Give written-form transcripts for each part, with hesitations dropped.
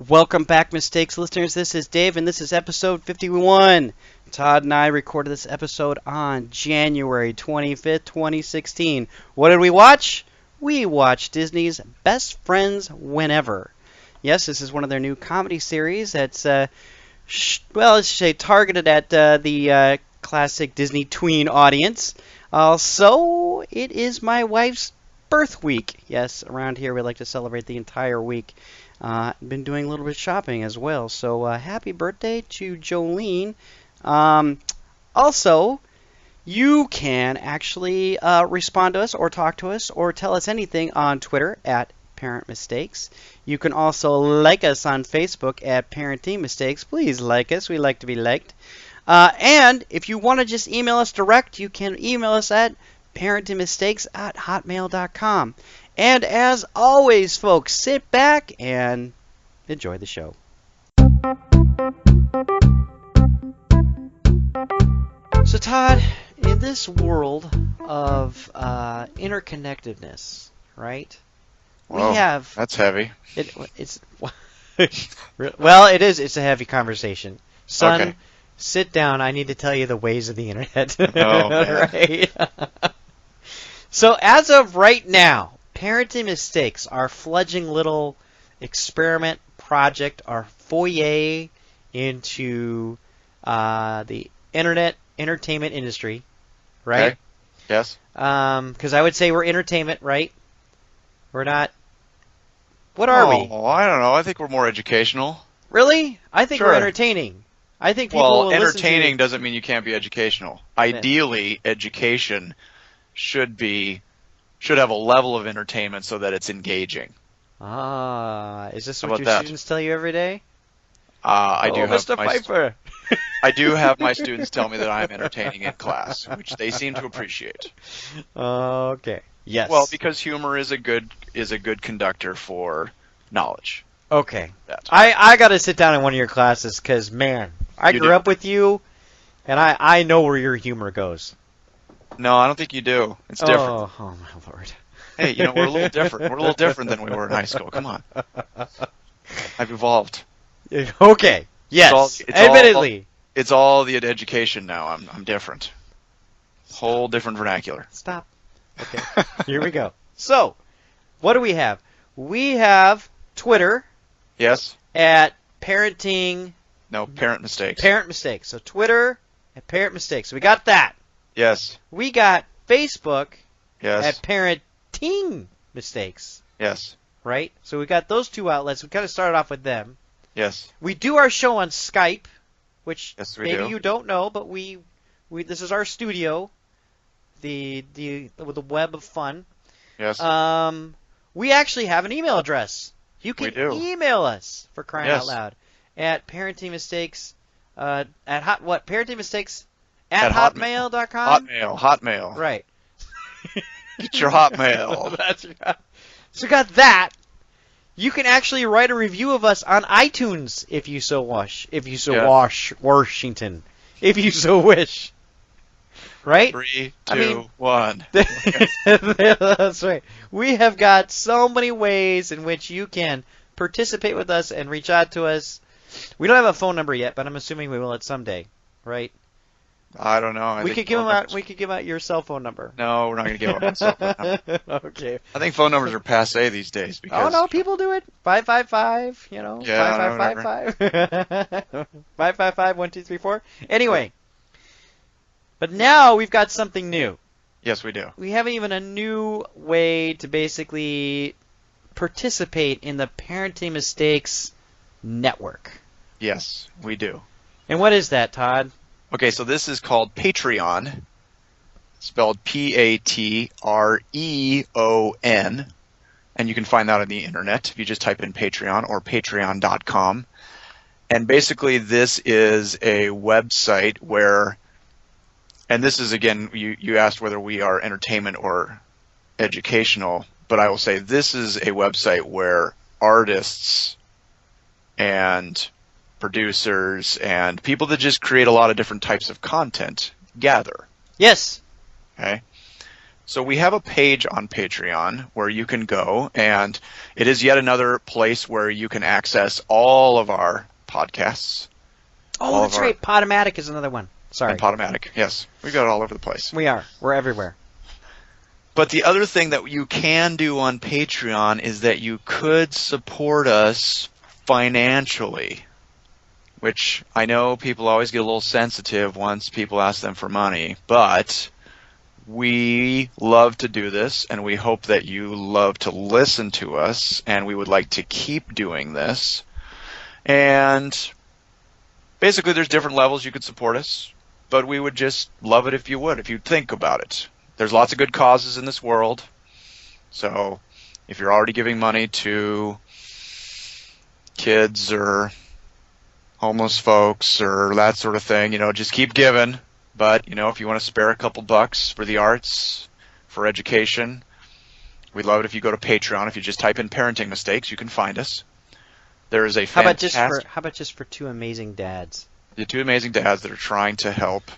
Welcome back, Mistakes listeners. This is Dave, and this is episode 51. Todd and I recorded this episode on January 25th, 2016. What did we watch? We watched Disney's Best Friends Whenever. Yes, this is one of their new comedy series that's, let's say targeted at the classic Disney tween audience. Also, it is my wife's birth week. Yes, around here we like to celebrate the entire week. Been doing a little bit of shopping as well. So happy birthday to Jolene. Also, you can actually respond to us or talk to us or tell us anything on Twitter at Parent Mistakes. You can also like us on Facebook at Parenting Mistakes. Please like us. We like to be liked. And if you want to just email us direct, you can email us at parentingmistakes@hotmail.com. And as always, folks, sit back and enjoy the show. So, Todd, in this world of interconnectedness, right? Whoa, we have. That's heavy. It's well, it is. It's a heavy conversation, son. Okay. Sit down. I need to tell you the ways of the internet. Oh, man. Right. So, as of right now, Parenting Mistakes, our fledgling little experiment project, our foyer into the internet entertainment industry, right? Okay. Yes. Because I would say we're entertainment, right? We're not. What are we? Oh, I don't know. I think we're more educational. Really? I think Sure. we're entertaining. I think people will listen entertaining to... doesn't mean you can't be educational. Ideally, education should have a level of entertainment so that it's engaging. Is this How what about your that? students tell you every day? I do have Mr. Piper. I do have my students tell me that I'm entertaining in class, which they seem to appreciate. Okay. Yes. Well, because humor is a good conductor for knowledge. Okay. That's I got to sit down in one of your classes because, man, I You grew do. up with you, and I know where your humor goes. No, I don't think you do. It's different. Oh my Lord. Hey, we're a little different. We're a little different than we were in high school. Come on. I've evolved. Okay. Yes. Admittedly. It's all the education now. I'm different. Whole different vernacular. Stop. Okay. Here we go. So, what do we have? We have Twitter Yes? at Parenting No, parent mistakes. Parent Mistakes. So Twitter at Parent Mistakes. So we got that. Yes. We got Facebook Yes. at Parenting Mistakes, Yes. right? So we got those two outlets. We kind of started off with them. Yes. We do our show on Skype, which Yes, we maybe do. you don't know, but we this is our studio, with the web of fun. Yes. We actually have an email address. You can We do. email us for crying Yes. out loud at parentingmistakes parentingmistakes At at Hotmail. hotmail.com. Hotmail. Right. Get your Hotmail. That's right. So we got that. You can actually write a review of us on iTunes if you so wish. If you so Yes. Washington. If you so wish. Right? 3, 2, I mean- 1. That's right. We have got so many ways in which you can participate with us and reach out to us. We don't have a phone number yet, but I'm assuming we will at some day, right? I don't know. We could give out. We could give out your cell phone number. No, we're not going to give up on cell phone number. Okay. I think phone numbers are passe these days Oh because no, people do it. 555. Yeah, 5555. 555-1234. Anyway, but now we've got something new. yes, we do. We have even a new way to basically participate in the Parenting Mistakes Network. Yes, we do. And what is that, Todd? Okay, so this is called Patreon, spelled Patreon, and you can find that on the internet if you just type in Patreon or patreon.com. And basically this is a website where, and this is again, you asked whether we are entertainment or educational, but I will say this is a website where artists and producers and people that just create a lot of different types of content gather. Yes. Okay. So we have a page on Patreon where you can go, and it is yet another place where you can access all of our podcasts. Oh, that's right. Podomatic is another one. Sorry. And Podomatic, yes. We got it all over the place. We are. We're everywhere. But the other thing that you can do on Patreon is that you could support us financially, which I know people always get a little sensitive once people ask them for money, but we love to do this, and we hope that you love to listen to us, and we would like to keep doing this. And basically, there's different levels you could support us, but we would just love it if you would, if you'd think about it. There's lots of good causes in this world, so if you're already giving money to kids or homeless folks or that sort of thing, just keep giving. But, if you want to spare a couple bucks for the arts, for education, we'd love it if you go to Patreon. If you just type in Parenting Mistakes, you can find us. There is a fantastic... How about just for two amazing dads? The two amazing dads that are trying to help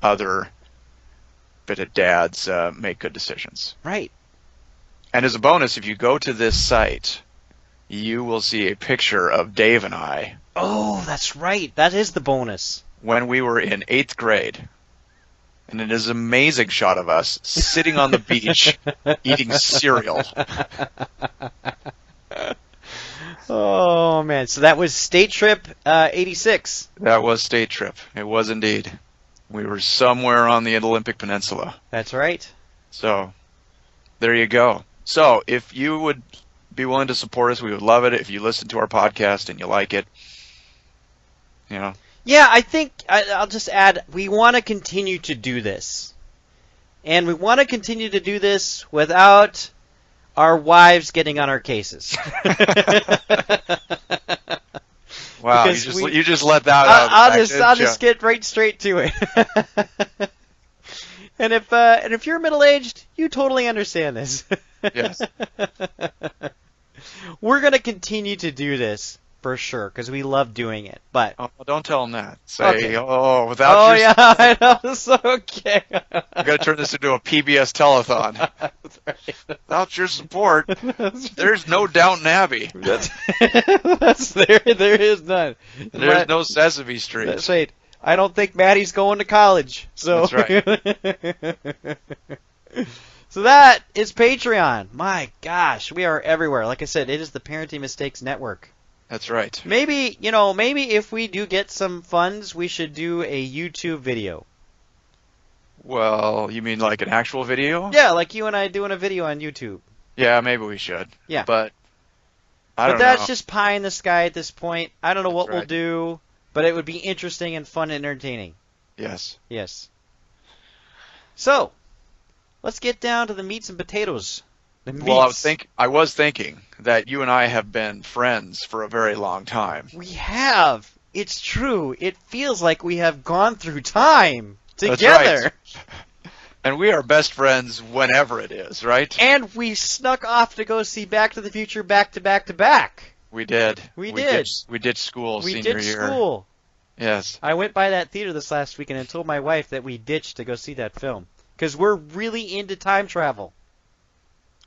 other bit dads make good decisions. Right. And as a bonus, if you go to this site, you will see a picture of Dave and I. Oh, that's right. That is the bonus. When we were in 8th grade. And it is an amazing shot of us sitting on the beach eating cereal. Oh, man. So that was State Trip 86. That was State Trip. It was indeed. We were somewhere on the Olympic Peninsula. That's right. So, there you go. So, if you would be willing to support us, we would love it. If you listen to our podcast and you like it, Yeah, I think I'll just add, we want to continue to do this. And we want to continue to do this without our wives getting on our cases. Wow, you just let that out. I'll just get right straight to it. And if you're middle-aged, you totally understand this. Yes. We're going to continue to do this. For sure, because we love doing it. But don't tell them that. Say, okay. Without your support, I know. It's okay. We got to turn this into a PBS telethon. That's right. Without your support, there's no Downton Abbey. There is none. There's no Sesame Street. That's right. I don't think Maddie's going to college. So. That's right. So that is Patreon. My gosh, we are everywhere. Like I said, it is the Parenting Mistakes Network. That's right. Maybe if we do get some funds, we should do a YouTube video. Well, you mean like an actual video? Yeah, like you and I doing a video on YouTube. Yeah, maybe we should. Yeah. But I don't know. But that's just pie in the sky at this point. I don't know what we'll do, but it would be interesting and fun and entertaining. Yes. Yes. So, let's get down to the meats and potatoes. Well, I was thinking that you and I have been friends for a very long time. We have. It's true. It feels like we have gone through time together. That's right. And we are best friends whenever it is, right? And we snuck off to go see Back to the Future back to back to back. We did. We did. We ditched school we senior year. We ditched school. Yes. I went by that theater this last weekend and told my wife that we ditched to go see that film. Because we're really into time travel.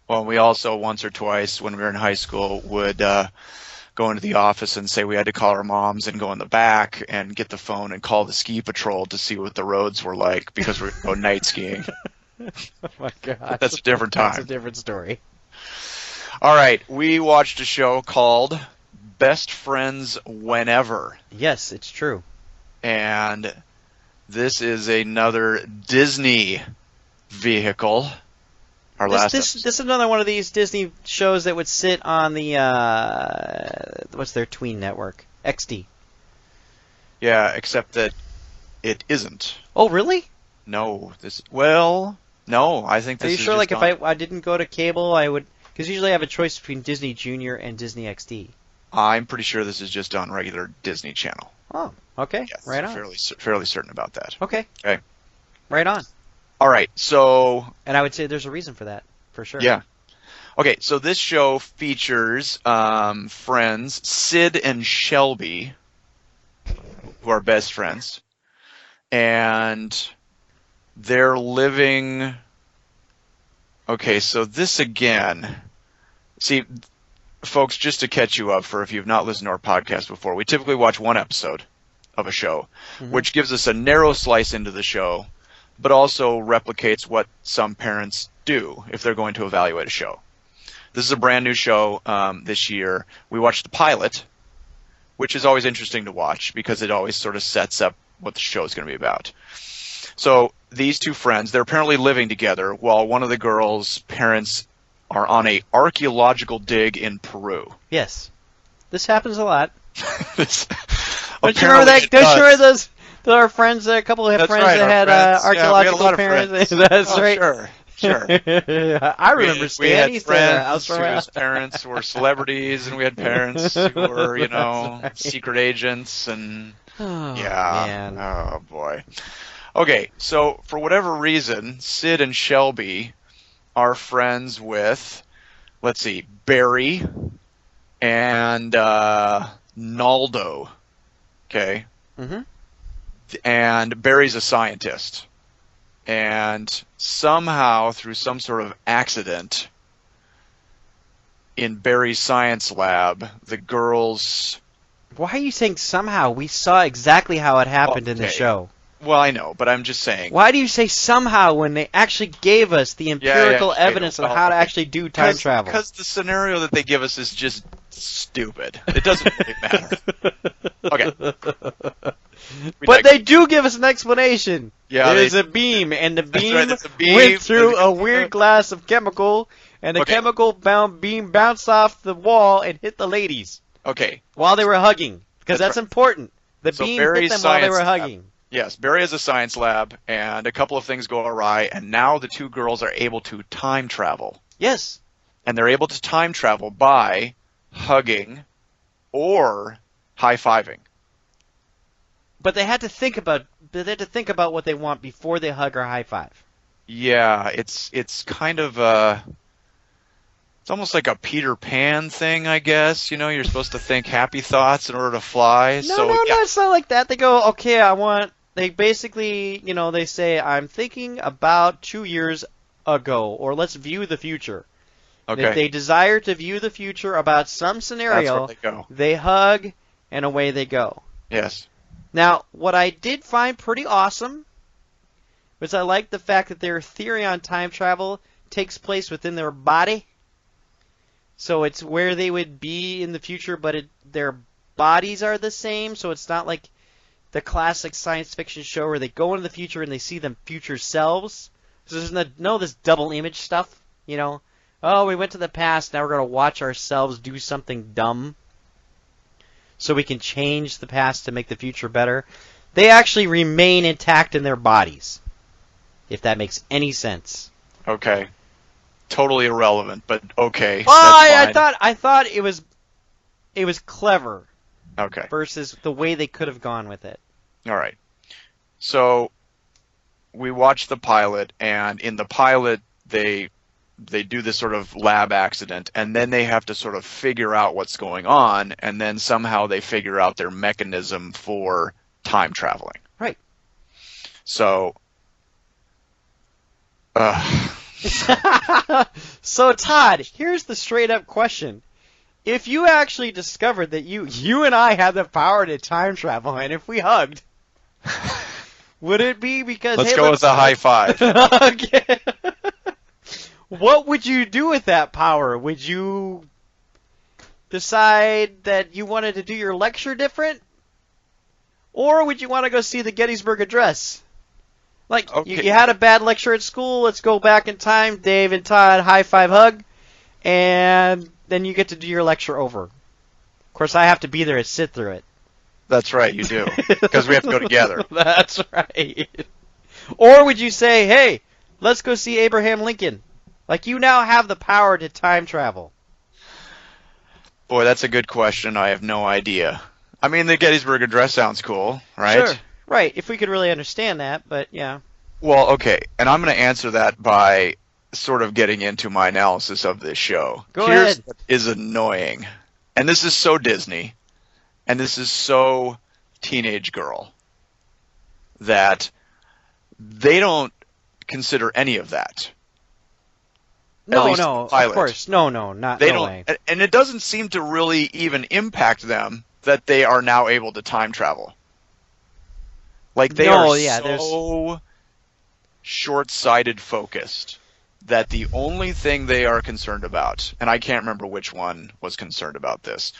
Well, we also once or twice when we were in high school would go into the office and say we had to call our moms and go in the back and get the phone and call the ski patrol to see what the roads were like because we were going night skiing. Oh my God. That's a different time. That's a different story. All right. We watched a show called Best Friends Whenever. Yes, it's true. And this is another Disney vehicle. This is another one of these Disney shows that would sit on the what's their tween network? XD. Yeah, except that it isn't. Oh, really? No, no. I think this. Are you is sure? Just like if I didn't go to cable, I would, because usually I have a choice between Disney Junior and Disney XD. I'm pretty sure this is just on regular Disney Channel. Oh, okay. Yes, right on. Fairly certain about that. Okay. Okay. Right on. All right, so... And I would say there's a reason for that, for sure. Yeah. Okay, so this show features friends Sid and Shelby, who are best friends, and they're living Okay, so this again. See, folks, just to catch you up for if you've not listened to our podcast before, we typically watch one episode of a show, which gives us a narrow slice into the show, but also replicates what some parents do if they're going to evaluate a show. This is a brand new show this year. We watched the pilot, which is always interesting to watch because it always sort of sets up what the show is going to be about. So these two friends, they're apparently living together while one of the girls' parents are on a archaeological dig in Peru. Yes. This happens a lot. This, Don't you remember that? Don't you remember those? Our friends, a couple of friends right, that had archaeological parents. That's right. Sure. I remember Stan. We had He's friends whose parents were celebrities, and we had parents who were, right. secret agents, and Man. Oh boy. Okay, so for whatever reason, Sid and Shelby are friends with, let's see, Barry and Naldo. Okay. Mm-hmm. And Barry's a scientist. And somehow, through some sort of accident, in Barry's science lab, the girls... Why are you saying somehow? We saw exactly how it happened in the Okay. show. Well, I know, but I'm just saying. Why do you say somehow when they actually gave us the empirical evidence on how to actually do time travel? Because the scenario that they give us is just stupid. It doesn't really matter. Okay. But they do give us an explanation. Yeah, There's a beam, and the beam, right, there's a beam. went through a weird glass of chemical, and the chemical beam bounced off the wall and hit the ladies Okay. while they were hugging. Because that's important. The So beam Barry's hit them while they science were lab. hugging. Yes, Barry has a science lab, and a couple of things go awry, and now the two girls are able to time travel. Yes. And they're able to time travel by hugging or high-fiving. But they had to think about what they want before they hug or high five. Yeah, it's kind of it's almost like a Peter Pan thing, I guess. You're supposed to think happy thoughts in order to fly. No, it's not like that. They go, okay, they basically, they say, I'm thinking about 2 years ago, or let's view the future. Okay. And if they desire to view the future about some scenario, That's where they go. they hug, and away they go. Yes. Now, what I did find pretty awesome was I like the fact that their theory on time travel takes place within their body. So it's where they would be in the future, but their bodies are the same, so it's not like the classic science fiction show where they go into the future and they see them future selves. So there's no this double image stuff, Oh, we went to the past, now we're going to watch ourselves do something dumb so we can change the past to make the future better. They actually remain intact in their bodies, if that makes any sense. Okay. Totally irrelevant, but okay. Well, I thought it was clever. Okay. Versus the way they could have gone with it. All right. So we watched the pilot, and in the pilot they do this sort of lab accident, and then they have to sort of figure out what's going on, and then somehow they figure out their mechanism for time traveling. Right. So, So Todd, here's the straight up question. If you actually discovered that you and I had the power to time travel, and if we hugged, would it be because let's go with a high five. Okay. What would you do with that power? Would you decide that you wanted to do your lecture different? Or would you want to go see the Gettysburg Address? Like, Okay. you had a bad lecture at school, let's go back in time, Dave and Todd, high five, hug, and then you get to do your lecture over. Of course, I have to be there and sit through it. That's right, you do. Because we have to go together. That's right. Or would you say, hey, let's go see Abraham Lincoln? Like, you now have the power to time travel. Boy, that's a good question. I have no idea. I mean, the Gettysburg Address sounds cool, right? Sure. Right, if we could really understand that, but yeah. Well, okay, and I'm going to answer that by sort of getting into my analysis of this show. Here's what is annoying, and this is so Disney, and this is so teenage girl, that they don't consider any of that. No, least no, the pilot. of course. No, not They no don't, way. and it doesn't seem to really even impact them that they are now able to time travel. Like they No, are yeah, so short-sighted focused that the only thing they are concerned about, and I can't remember which one was concerned about this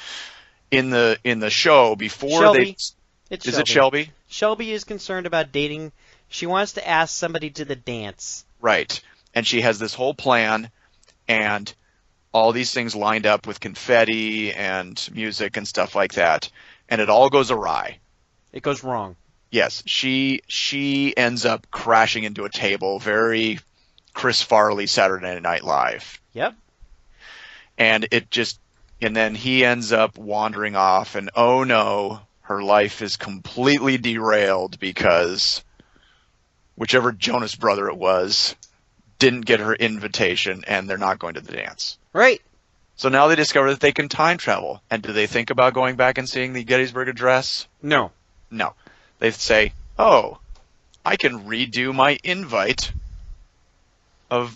in the show before Shelby. It's is Shelby. it Shelby? Shelby is concerned about dating. She wants to ask somebody to the dance. Right. And she has this whole plan and all these things lined up with confetti and music and stuff like that, and it all goes awry. It goes wrong. Yes, she ends up crashing into a table, very Chris Farley Saturday Night Live. Yep. And then he ends up wandering off, and oh no, her life is completely derailed because whichever Jonas brother it was didn't get her invitation, and they're not going to the dance. Right. So now they discover that they can time travel. And do they think about going back and seeing the Gettysburg Address? No. No. They say, oh, I can redo my invite for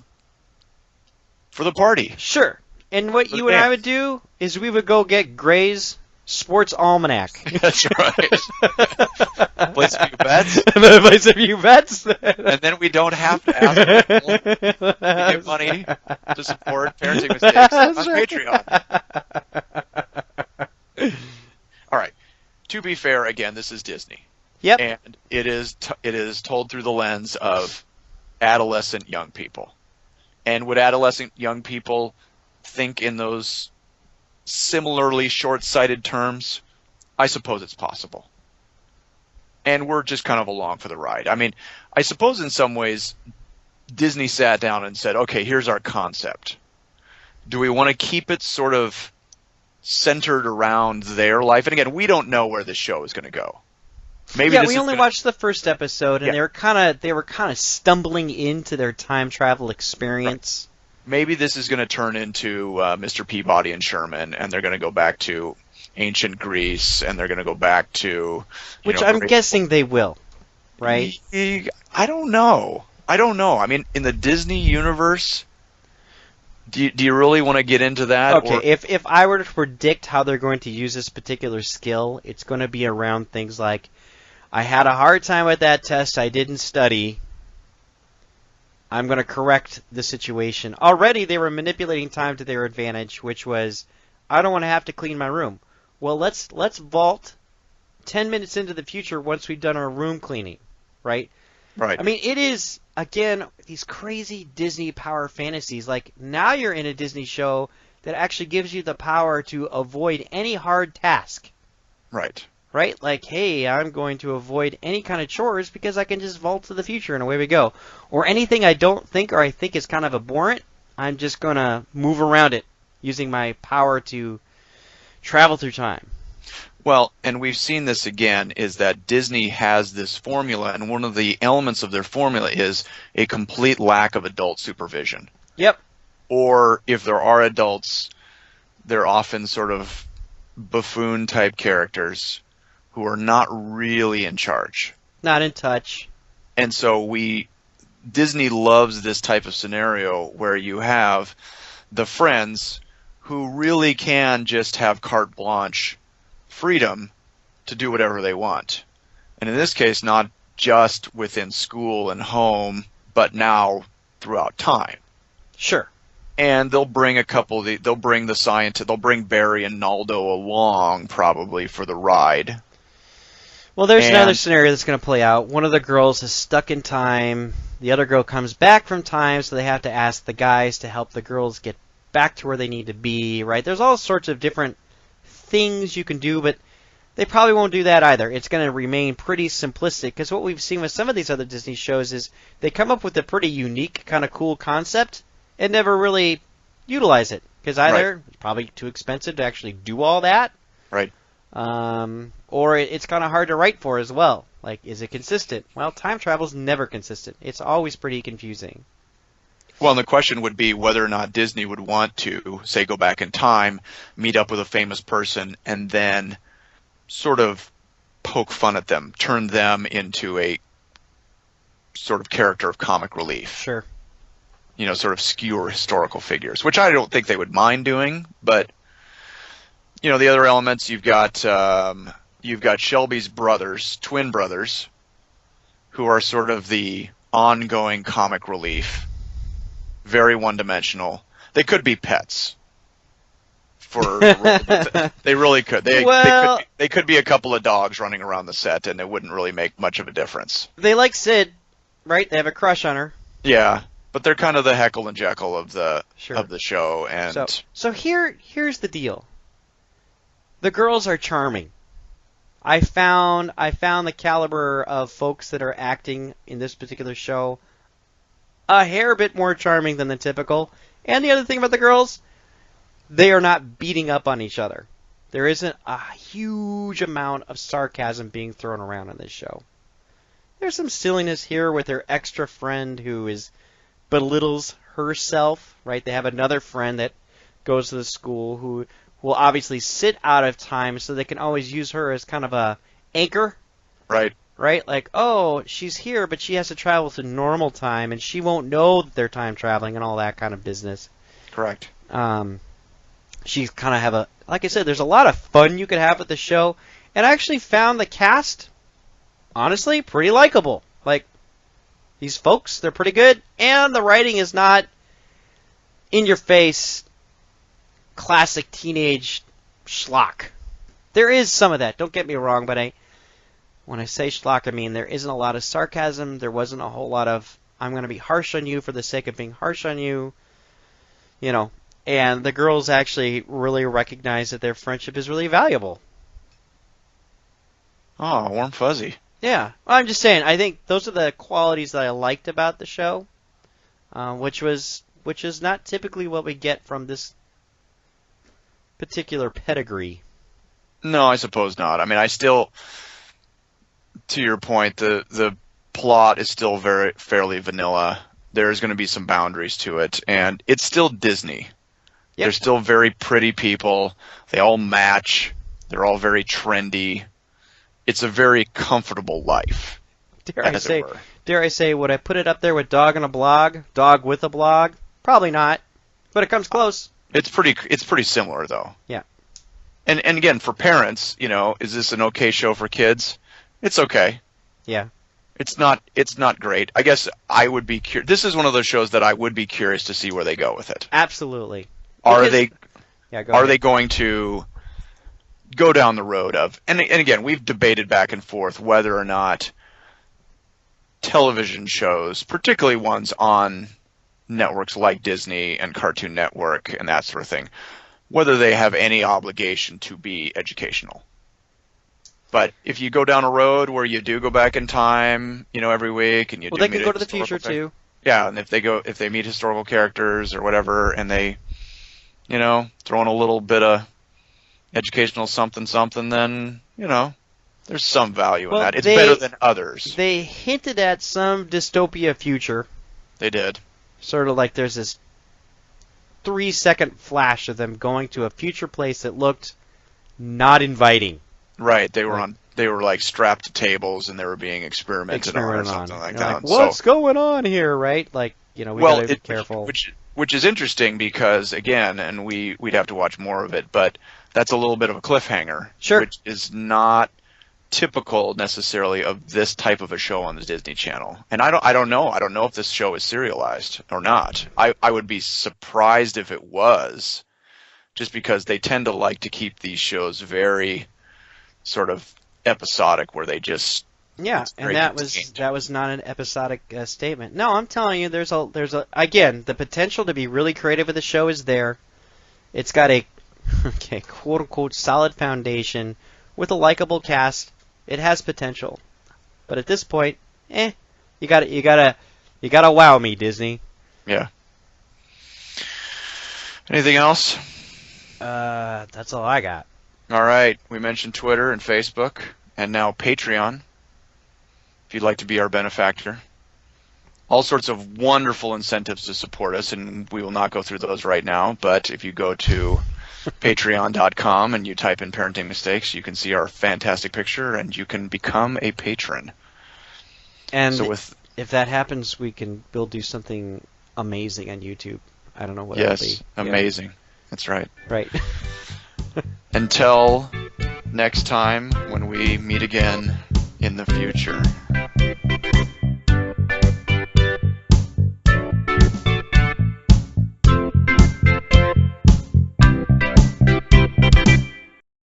the party. Sure. And what you and I would do is we would go get Gray's Sports Almanac. That's right. Place a few bets. Place a few bets. And then we don't have to ask people to give money to support parenting mistakes on Patreon. All right. To be fair, again, this is Disney. Yep. And it is told through the lens of adolescent young people. And would adolescent young people think in those similarly short-sighted terms? I suppose it's possible. And we're just kind of along for the ride. I mean, I suppose in some ways Disney sat down and said, okay, here's our concept. Do we want to keep it sort of centered around their life? And again, we don't know where this show is going to go. Maybe we only watched the first episode, and they were kind of stumbling into their time travel experience. Right. Maybe this is going to turn into Mr. Peabody and Sherman, and they're going to go back to ancient Greece, and they're going to go back to... I'm guessing they will, right? I don't know. I mean, in the Disney universe, do you really want to get into that? Okay, if I were to predict how they're going to use this particular skill, it's going to be around things like, I had a hard time with that test, I didn't study, I'm going to correct the situation. Already they were manipulating time to their advantage, which was, I don't want to have to clean my room. Well, let's vault 10 minutes into the future once we've done our room cleaning, right? Right. I mean, it is, again, these crazy Disney power fantasies. Like, now you're in a Disney show that actually gives you the power to avoid any hard task. Right. Right? Like, hey, I'm going to avoid any kind of chores because I can just vault to the future and away we go. Or anything I don't think or I think is kind of abhorrent, I'm just going to move around it using my power to travel through time. Well, and we've seen this again, is that Disney has this formula, and one of the elements of their formula is a complete lack of adult supervision. Yep. Or if there are adults, they're often sort of buffoon-type characters who are not really in charge. Not in touch. And so Disney loves this type of scenario where you have the friends who really can just have carte blanche freedom to do whatever they want. And in this case, not just within school and home, but now throughout time. Sure. And they'll bring they'll bring the scientist, they'll bring Barry and Naldo along probably for the ride. Well, there's another scenario that's going to play out. One of the girls is stuck in time. The other girl comes back from time, so they have to ask the guys to help the girls get back to where they need to be, right? There's all sorts of different things you can do, but they probably won't do that either. It's going to remain pretty simplistic, because what we've seen with some of these other Disney shows is they come up with a pretty unique, kind of cool concept and never really utilize it, because either it's probably too expensive to actually do all that, right? Or it's kind of hard to write for as well. Like, is it consistent? Well, time travel's never consistent. It's always pretty confusing. Well, and the question would be whether or not Disney would want to, say, go back in time, meet up with a famous person, and then sort of poke fun at them, turn them into a sort of character of comic relief. Sure. sort of skewer historical figures, which I don't think they would mind doing. But the other elements, you've got Shelby's brothers, twin brothers, who are sort of the ongoing comic relief, very one-dimensional. They could be pets. They really could. They could be a couple of dogs running around the set, and it wouldn't really make much of a difference. They like Sid, right? They have a crush on her. Yeah, but they're kind of the Heckle and Jekyll of the Sure. of the show. And so here's the deal. The girls are charming. I found the caliber of folks that are acting in this particular show a hair bit more charming than the typical. And the other thing about the girls, they are not beating up on each other. There isn't a huge amount of sarcasm being thrown around in this show. There's some silliness here with their extra friend who belittles herself, right? They have another friend that goes to the school who will obviously sit out of time so they can always use her as kind of a anchor. Right. Right? Like, oh, she's here, but she has to travel to normal time, and she won't know that they're time traveling and all that kind of business. Correct. She's kind of have like I said, there's a lot of fun you could have with the show, and I actually found the cast, honestly, pretty likable. Like, these folks, they're pretty good, and the writing is not in your face, classic teenage schlock. There is some of that, don't get me wrong, but when I say schlock, I mean there isn't a lot of sarcasm, there wasn't a whole lot of, I'm going to be harsh on you for the sake of being harsh on you, and the girls actually really recognize that their friendship is really valuable. Oh, warm fuzzy. Yeah, well, I'm just saying, I think those are the qualities that I liked about the show, which is not typically what we get from this particular pedigree. No, I suppose not. I mean, I still, to your point, the plot is still fairly vanilla. There's going to be some boundaries to it, and it's still Disney. Yep. They're still very pretty people. They all match. They're all very trendy. It's a very comfortable life. Dare I say, would I put it up there with Dog and a Blog? Dog with a Blog? Probably not, but it comes close. It's pretty similar though. Yeah. And again, for parents, is this an okay show for kids? It's okay. Yeah. It's not great. I guess I would be curious. This is one of those shows that I would be curious to see where they go with it. Absolutely. Are they going to go down the road of, and again, we've debated back and forth whether or not television shows, particularly ones on networks like Disney and Cartoon Network and that sort of thing, whether they have any obligation to be educational. But if you go down a road where you do go back in time, every week, and they can go to the future too. Yeah, and if they meet historical characters or whatever, and they, throw in a little bit of educational something, then there's some value in that. It's better than others. They hinted at some dystopia future. They did. Sort of like there's this 3-second flash of them going to a future place that looked not inviting. Right, they were like strapped to tables and they were being experimented on or something like that. Like, what's going on here, right? Like, we gotta be careful. Which is interesting because again, and we'd have to watch more of it, but that's a little bit of a cliffhanger, sure, which is not typical necessarily of this type of a show on the Disney Channel. And I don't know if this show is serialized or not. I would be surprised if it was, just because they tend to like to keep these shows very sort of episodic, where they just and that was not an episodic statement. No, I'm telling you, there's a again, the potential to be really creative with the show is there. It's got a quote unquote solid foundation with a likable cast. It has potential, but at this point, you gotta wow me, Disney. Yeah. Anything else? That's all I got. All right, we mentioned Twitter and Facebook, and now Patreon. If you'd like to be our benefactor, all sorts of wonderful incentives to support us, and we will not go through those right now. But if you go to patreon.com and you type in Parenting Mistakes, you can see our fantastic picture, and you can become a patron. And so if that happens, we'll do something amazing on YouTube. I don't know what it'll be. Yes, amazing. That's right. Right. Until next time when we meet again in the future.